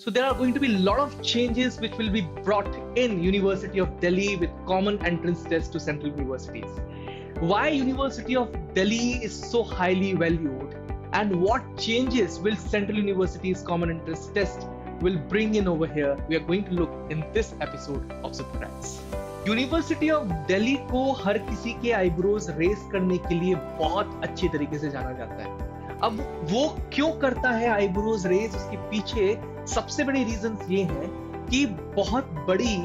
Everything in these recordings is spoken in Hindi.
So there are going to be a lot of changes which will be brought in University of Delhi with common entrance test to central universities. Why University of Delhi is so highly valued, and what changes will Central University's common entrance test will bring in over here, we are going to look in this episode of Supercracks. University of Delhi को हर किसी के आईब्रोज रेस करने के लिए बहुत अच्छी तरीके से जाना जाता है। अब वो क्यों करता है आईब्रोज रेस, उसके पीछे सबसे बड़ी रीजन ये है कि बहुत बड़ी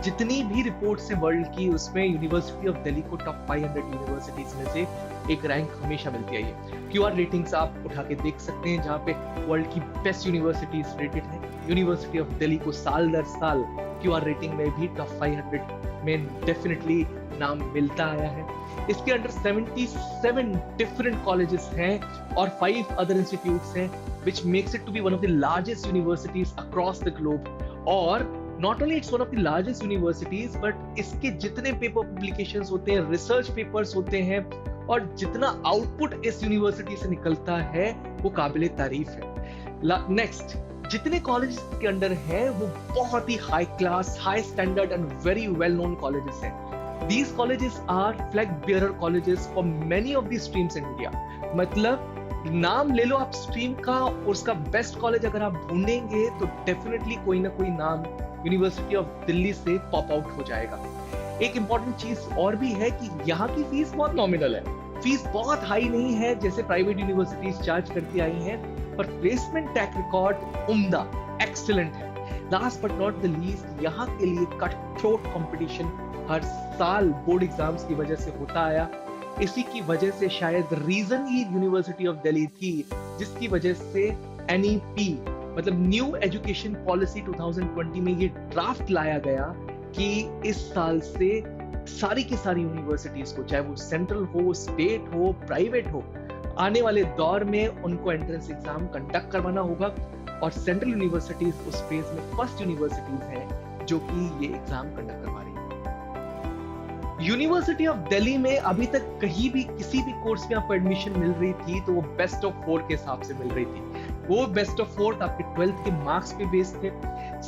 जितनी भी रिपोर्ट्स है वर्ल्ड की, उसमें यूनिवर्सिटी ऑफ दिल्ली को टॉप 500 यूनिवर्सिटीज में से एक रैंक हमेशा मिलती आई है। क्यूआर रेटिंग्स आप उठा के देख सकते हैं जहां पे वर्ल्ड की बेस्ट यूनिवर्सिटीज रेटेड है। यूनिवर्सिटी ऑफ दिल्ली को साल दर साल क्यूआर रेटिंग में भी टॉप 500 में डेफिनेटली नाम मिलता आया है। इसके अंडर 77 डिफरेंट कॉलेजेस हैं और 5 अदर इंस्टीट्यूट्स हैं, which makes it to be one of the largest universities across the globe. और not only it's one of the largest universities, but इसके जितने पेपर पब्लिकेशंस होते हैं, रिसर्च पेपर्स होते हैं और जितना आउटपुट इस यूनिवर्सिटी से निकलता है वो काबिले तारीफ है। नेक्स्ट, जितने कॉलेज के अंडर हैं वो बहुत ही high class, high standard and very well known colleges हैं। These colleges are flag bearer colleges for many of the streams in India. मतलब नाम ले लो आप स्ट्रीम का और उसका बेस्ट कॉलेज अगर आप ढूंढेंगे तो डेफिनेटली कोई ना कोई नाम यूनिवर्सिटी ऑफ दिल्ली से पॉप आउट हो जाएगा। एक इंपॉर्टेंट चीज और भी है कि यहाँ की फीस बहुत नॉमिनल है, फीस बहुत हाई नहीं है जैसे प्राइवेट यूनिवर्सिटीज चार्ज करती आई हैं, पर प्लेसमेंट ट्रैक रिकॉर्ड उम्दा, एक्सीलेंट है। Last but not the least, यहाँ के लिए कट थ्रोट कंपटीशन हर साल बोर्ड एग्जाम्स की वजह से होता आया। इसी की वजह से शायद रीजन ही यूनिवर्सिटी ऑफ दिल्ली थी जिसकी वजह से NEP मतलब न्यू एजुकेशन पॉलिसी 2020 में ये ड्राफ्ट लाया गया कि इस साल से सारी की सारी यूनिवर्सिटीज को, चाहे वो सेंट्रल हो, स्टेट हो, प्राइवेट हो, आने वाले दौर में उनको एंट्रेंस एग्जाम कंडक्ट करवाना होगा। और सेंट्रल यूनिवर्सिटीज उस फेज में फर्स्ट यूनिवर्सिटीज हैं जो कि ये एग्जाम कंडक्ट करवा रही है। यूनिवर्सिटी ऑफ दिल्ली में अभी तक कहीं भी किसी भी कोर्स में आपको एडमिशन मिल रही थी तो वो बेस्ट ऑफ 4 के हिसाब से मिल रही थी। वो बेस्ट ऑफ 4 आपके 12th के मार्क्स पे बेस्ड थे।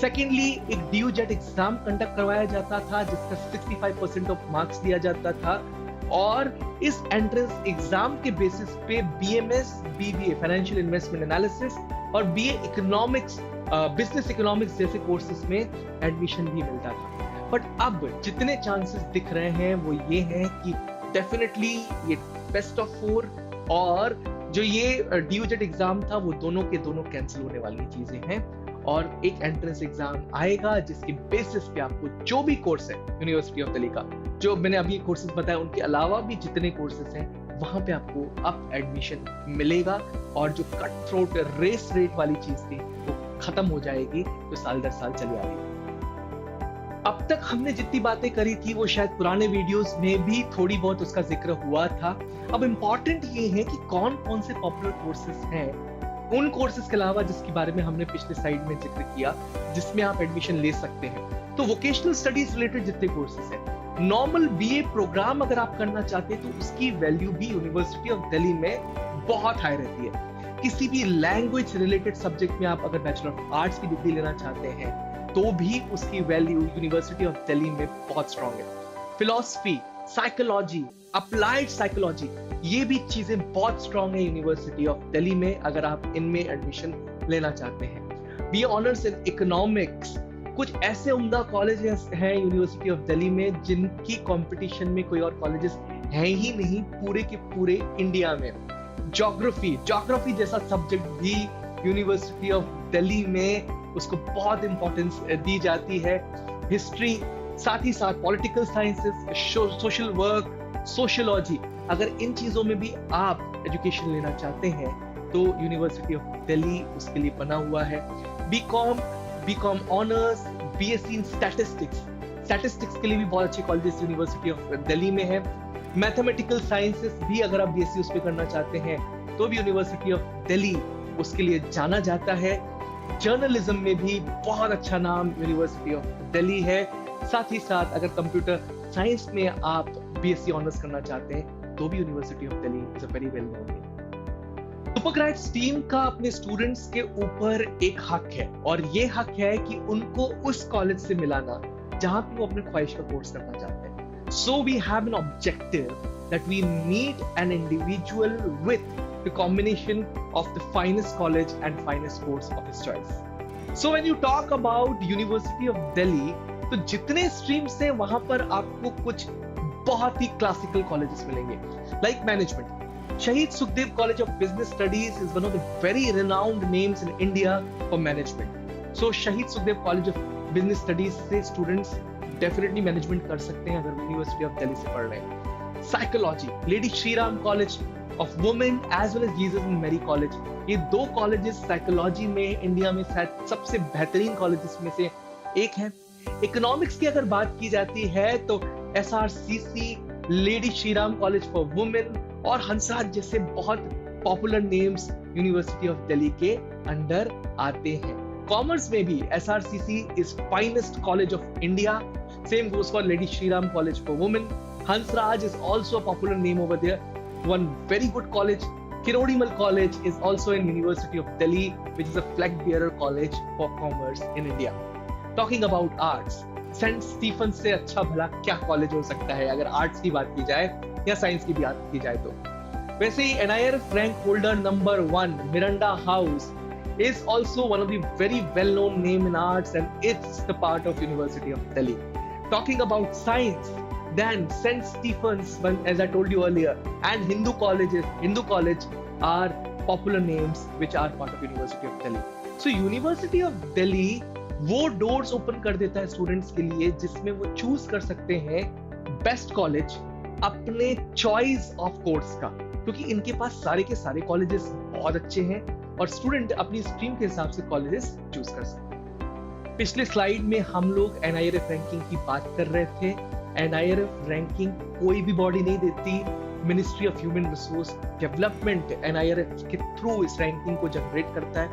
सेकेंडली, एक DU-JET एग्जाम कंडक्ट करवाया जाता था जिसका 65% ऑफ मार्क्स दिया जाता था और इस एंट्रेंस एग्जाम के बेसिस पे BMS, BBA financial investment analysis और BA इकोनॉमिक्स, बिजनेस इकोनॉमिक्स जैसे कोर्सेज में एडमिशन भी मिलता था। बट अब जितने चांसेस दिख रहे हैं वो ये हैं कि डेफिनेटली ये बेस्ट ऑफ 4 और जो ये DU-JET एग्जाम था वो दोनों के दोनों कैंसिल होने वाली चीजें हैं और एक एंट्रेंस एग्जाम आएगा जिसके बेसिस पे आपको जो भी कोर्स है यूनिवर्सिटी ऑफ दिल्ली का, जो मैंने अभी कोर्सेज बताया उनके अलावा भी जितने कोर्सेज हैं वहां पे आपको अब एडमिशन मिलेगा और जो कट थ्रोट रेस रेट वाली चीज थी वो खत्म हो जाएगी जो साल दर साल चली आ रही है। अब तक हमने जितनी बातें करी थी वो शायद पुराने वीडियोस में भी थोड़ी बहुत उसका जिक्र हुआ था। अब इम्पोर्टेंट ये है कि कौन कौन से पॉपुलर कोर्सेज हैं उन कोर्सेज के अलावा जिसके बारे में हमने पिछले साइड में जिक्र किया जिसमें आप एडमिशन ले सकते हैं। तो वोकेशनल स्टडीज रिलेटेड जितने कोर्सेज हैं, नॉर्मल BA प्रोग्राम अगर आप करना चाहते हैं तो उसकी वैल्यू भी यूनिवर्सिटी ऑफ दिल्ली में बहुत हाई रहती है। किसी भी लैंग्वेज रिलेटेड सब्जेक्ट में आप अगर बैचलर ऑफ आर्ट्स की डिग्री लेना चाहते हैं तो भी उसकी वैल्यू यूनिवर्सिटी ऑफ दिल्ली में बहुत स्ट्रॉन्ग है। फिलॉसफी, साइकोलॉजी, अप्लाइड साइकोलॉजी, ये भी चीजें बहुत स्ट्रॉन्ग है यूनिवर्सिटी ऑफ दिल्ली में अगर आप इनमें एडमिशन लेना चाहते हैं। BA ऑनर्स इन इकोनॉमिक्स, कुछ ऐसे उम्दा कॉलेजेस हैं यूनिवर्सिटी ऑफ दिल्ली में जिनकी कंपटीशन में कोई और कॉलेजेस हैं ही नहीं पूरे के पूरे इंडिया में। ज्योग्राफी जैसा सब्जेक्ट भी यूनिवर्सिटी ऑफ दिल्ली में उसको बहुत इंपॉर्टेंस दी जाती है। हिस्ट्री, साथ ही साथ political sciences, social work, sociology, अगर इन चीजों में भी आप एजुकेशन लेना चाहते हैं तो यूनिवर्सिटी ऑफ दिल्ली उसके लिए बना हुआ है। BCom honours, BSc in statistics के लिए भी बहुत अच्छे कॉलेजेस यूनिवर्सिटी ऑफ दिल्ली में है। मैथमेटिकल साइंसेस भी अगर आप BSc उस पे करना चाहते हैं तो भी यूनिवर्सिटी ऑफ दिल्ली उसके लिए जाना जाता है। जर्नलिज्म में भी बहुत अच्छा नाम यूनिवर्सिटी ऑफ दिल्ली है। साथ ही साथ अगर कंप्यूटर साइंस में आप BSc ऑनर्स करना चाहते हैं तो भी university of Delhi is a very well known name. तो सुपरग्रेड्स टीम का अपने स्टूडेंट्स के ऊपर एक हक है, और ये हक है कि उनको उस कॉलेज से मिलाना जहां पे वो अपने ख्वाहिश का कोर्स करना चाहते हैं। So we have an objective that we meet an individual with the combination of the finest college and finest course of his choice. So when you talk about university of Delhi, तो जितने स्ट्रीम्स हैं वहां पर आपको कुछ बहुत ही क्लासिकल कॉलेजेस मिलेंगे, like management. Shahid Sukhdev College of Business Studies is one of the very renowned names in India for management. So Shahid Sukhdev College of Business Studies से students definitely management कर सकते हैं अगर University of Delhi से पढ़ रहे हैं। Psychology, Lady Shri Ram College of Women as well as Jesus and Mary College, ये दो colleges psychology में इंडिया में शायद सबसे बेहतरीन colleges में से एक है। Economics की अगर बात की जाती है तो SRCC, Lady Shri Ram College for Women और हंसराज जैसे बहुत popular names university of Delhi के अंडर आते हैं। कॉमर्स में भी SRCC is finest college of India, same goes for lady Shri Ram college for women. Hansraj is also a popular name over there, one very good college. Kirorimal college is also in university of Delhi which is a flag bearer college for commerce in India. Talking about arts, Saint Stephen से अच्छा भला क्या कॉलेज हो सकता है अगर आर्ट्स की बात की जाए या साइंस की बात की जाए तो। वैसे ही NIRF rank holder number 1 Miranda house is also one of the very well-known name in arts, and it's the part of University of Delhi. Talking about science, then St. Stephen's, as I told you earlier, and Hindu College are popular names which are part of University of Delhi. So University of Delhi वो डोर्स ओपन कर देता है स्टूडेंट्स के लिए जिसमें वो चूज कर सकते हैं बेस्ट कॉलेज अपने चॉइस ऑफ कोर्स का, क्योंकि इनके पास सारे के सारे कॉलेजेस बहुत अच्छे हैं और स्टूडेंट अपनी स्ट्रीम के हिसाब से कॉलेजेस चूज कर सकते हैं। पिछले स्लाइड में हम लोग NIRF रैंकिंग की बात कर रहे थे। NIRF रैंकिंग कोई भी बॉडी नहीं देती, ministry of human resource development NIRF के थ्रू इस रैंकिंग को जनरेट करता है,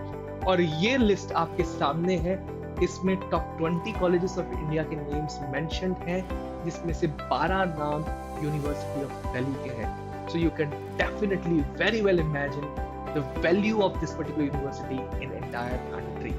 और ये लिस्ट आपके सामने है। इसमें टॉप 20 कॉलेजेस ऑफ इंडिया के नेम्स मेंशन्ड हैं, जिसमें से 12 नाम यूनिवर्सिटी ऑफ दिल्ली के हैं। So you can definitely very well imagine the value of this particular university in entire country.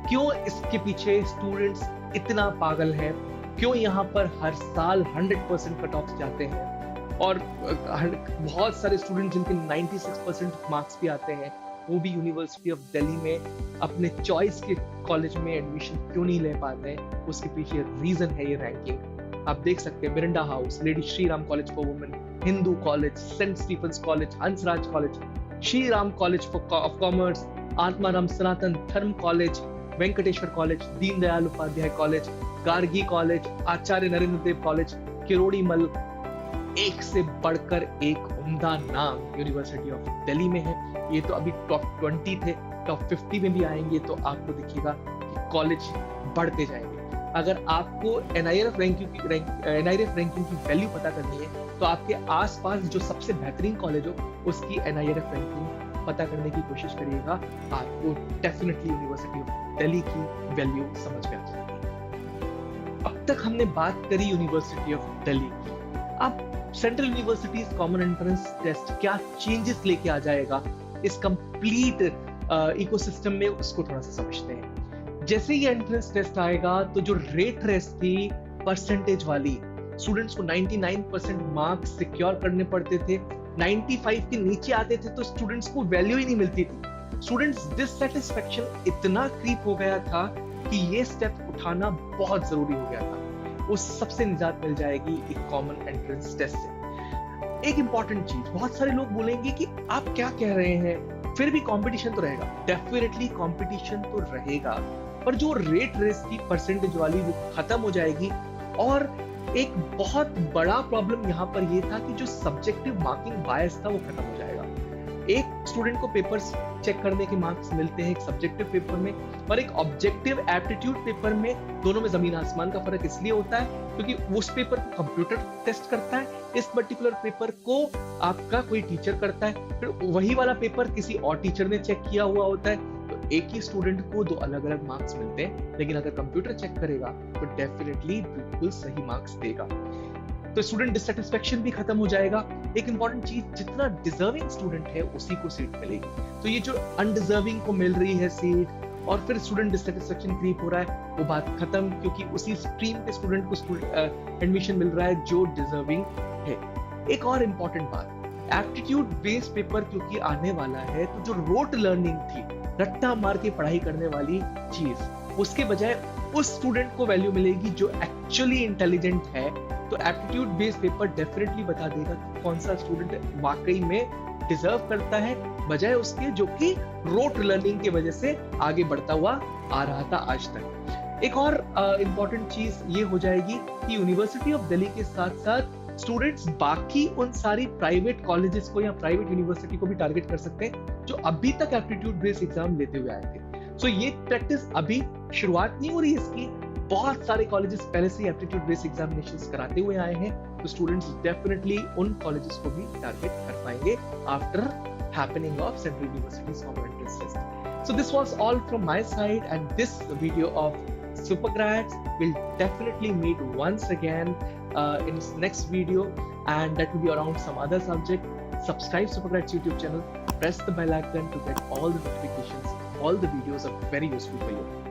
क्यों इसके पीछे स्टूडेंट्स इतना पागल हैं, क्यों यहाँ पर हर साल 100% कट ऑफ जाते हैं, और बहुत सारे स्टूडेंट जिनके 96% मार्क्स भी आते हैं वो भी यूनिवर्सिटी ऑफ दिल्ली में अपने चॉइस के कॉलेज में एडमिशन क्यों नहीं ले पाते हैं, उसके पीछे रीजन है ये रैंकिंग। आप देख सकते हैं Miranda House, Lady Shri Ram college for Women, Hindu College, Saint Stephen's College, Hansraj College, Shri Ram College of Commerce, Atmaram Sanatan Dharma College, Venkateswara College, Deendayal Upadhyaya College, Gargi College, Acharya Narendra Dev College, Kirorimal, एक से बढ़कर एक उम्दा नाम यूनिवर्सिटी ऑफ दिल्ली में है। ये तो अभी टॉप 20 थे, टॉप 50 में भी आएंगे तो आपको दिखेगा कि कॉलेज बढ़ते जाएंगे। अगर आपको NIRF रैंकिंग की वैल्यू पता करनी है तो आपके आसपास जो सबसे बेहतरीन कॉलेज हो उसकी NIRF रैंकिंग पता करने की कोशिश करिएगा, आपको डेफिनेटली यूनिवर्सिटी ऑफ दिल्ली की वैल्यू समझ में आ जाएगी। अब तक हमने बात करी यूनिवर्सिटी ऑफ दिल्ली की। अब central universities common entrance test क्या चेंजेस लेके आ जाएगा इस कंप्लीट इकोसिस्टम में, उसको थोड़ा सा समझते हैं। जैसे ही एंट्रेंस टेस्ट आएगा तो जो रेट रेस थी परसेंटेज वाली, स्टूडेंट्स को 99% मार्क्स सिक्योर करने पड़ते थे, 95 के नीचे आते थे तो स्टूडेंट्स को वैल्यू ही नहीं मिलती थी। स्टूडेंट्स डिससैटिस्फैक्शन इतना क्रीप हो गया था कि ये स्टेप उठाना बहुत जरूरी हो गया था। उस सबसे निजात मिल जाएगी एक कॉमन एंट्रेंस टेस्ट से। एक इंपॉर्टेंट चीज, बहुत सारे लोग बोलेंगे कि आप क्या कह रहे हैं, फिर भी कंपटीशन तो रहेगा। डेफिनेटली कंपटीशन तो रहेगा, पर जो रेट रेस की परसेंटेज वाली वो खत्म हो जाएगी। और एक बहुत बड़ा प्रॉब्लम यहाँ पर ये था कि जो सब्जेक्टिव मार्किंग बायस था वो खत्म हो जाएगा। एक स्टूडेंट को पेपर्स चेक करने के मार्क्स मिलते हैं एक सब्जेक्टिव पेपर में और एक ऑब्जेक्टिव एप्टीट्यूड पेपर में, दोनों में जमीन आसमान का फर्क इसलिए होता है क्योंकि उस पेपर को कंप्यूटर टेस्ट करता है, इस पर्टिकुलर पेपर को आपका कोई टीचर करता है, फिर वही वाला पेपर किसी और टीचर ने चेक किया हुआ होता है। तो एक ही स्टूडेंट को दो अलग अलग मार्क्स मिलते हैं, लेकिन अगर कंप्यूटर चेक करेगा तो डेफिनेटली बिल्कुल सही मार्क्स देगा। तो स्टूडेंट डिससेटिस्फेक्शन भी खत्म हो जाएगा। एक इंपॉर्टेंट चीज, जितना डिजर्विंग स्टूडेंट है उसी को सीट मिलेगी। तो ये जो अनडिजर्विंग को मिल रही है सीट और फिर स्टूडेंट डिससेटिस्फेक्शन क्रिएट हो रहा है, वो बात खत्म, क्योंकि उसी स्ट्रीम के स्टूडेंट को एडमिशन मिल रहा है जो डिजर्विंग है। एक और इम्पॉर्टेंट बात, एप्टीट्यूड बेस्ड पेपर क्योंकि आने वाला है, तो जो रोट लर्निंग थी, रट्टा मार के पढ़ाई करने वाली चीज, उसके बजाय उस स्टूडेंट को वैल्यू मिलेगी जो एक्चुअली इंटेलिजेंट है। तो एप्टीट्यूड बेस्ड पेपर डेफिनेटली बता देगा कि कौन सा स्टूडेंट वाकई में डिजर्व करता है, बजाय उसके जो कि रोट लर्निंग की वजह से आगे बढ़ता हुआ आ रहा था आज तक। एक और इम्पॉर्टेंट चीज ये हो जाएगी कि यूनिवर्सिटी ऑफ दिल्ली के साथ साथ स्टूडेंट्स बाकी उन सारी प्राइवेट कॉलेजेस को या प्राइवेट यूनिवर्सिटी को भी टारगेट कर सकते हैं जो अभी तक एप्टीट्यूड बेस्ड एग्जाम लेते हुए आए थे। सो ये प्रैक्टिस अभी शुरुआत नहीं हो रही है इसकी, बहुत सारे कॉलेजेस पहले से एप्टीट्यूड बेस्ड एग्जामिनेशंस कराते हुए आए हैं, तो स्टूडेंट्स डेफिनेटली उन कॉलेजेस को भी टारगेट कर पाएंगे after happening of central universities common entrance test. So this was all from my side and this video of Supergrads will definitely meet once again in its next video, and that will be around some other subject. Subscribe Supergrads YouTube channel, press the bell icon to get all the notifications. All the videos are very useful for you.